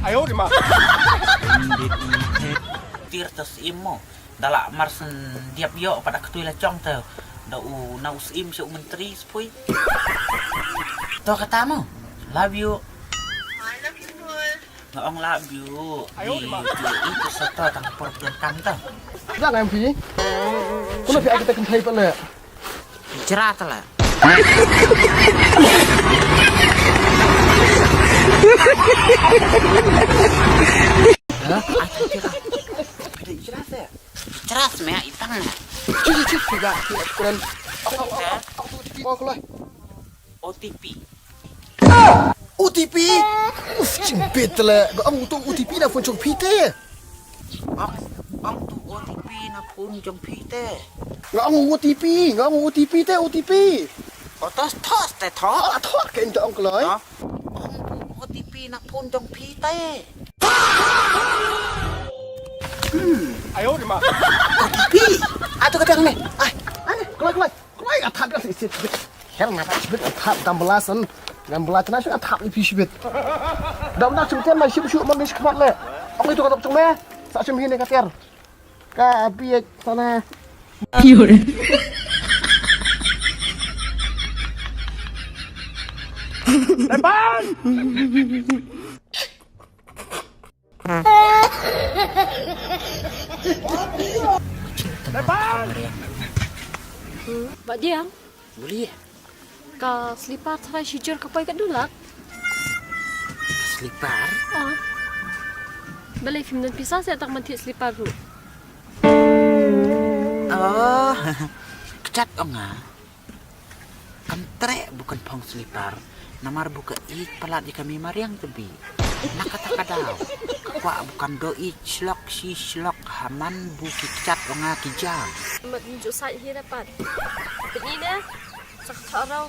哎呦我的妈！Tirtas imo, dalak marsen diap yo pada ketui lecong tau. Dau naus im si menteri sepui. Tuh katamu, love you. I love you too. Ngong love you. Itu seto tang portian kan tau. Jangan em phí cũng là phải kita kan thai pa le Cerah lah. Cerah semuanya itang na. Cik tidak keren kau keluar OTP. OTP cimpet le ông tu OTP là phone chong pi te Ông tu OTP na pun jong pi te. ông OTP te OTP Otos tos te tos. thoát cái anh ông keluar Ông tu OTP na pun jong pi te. 哎呦我的妈 OTP. Atuh kadang ni. keluar atap dah sih heran apa sih atap 16 16 นะช่วยatap ni pi sibet dah nak cemtian mai siap siap mangis kemat le ông itu kata ceng me sak cem hini kater ka pi sana Depan! Depan! Pak Diang, Boleh ya? ka selipar try sijur kapai kat dulak. Selipar. Ah. Balai film dan pisah saya tak mati selipar tu. Oh, kecat enggak? Kentrek bukan pong selipar. Namar buka ik pelat di kami mariang tebi. Nak kata kadau. Wak bukan doi slok si slok haman buki kecat enggak kijang. Mat nunjuk saya dapat. Begini dah. Sak thorau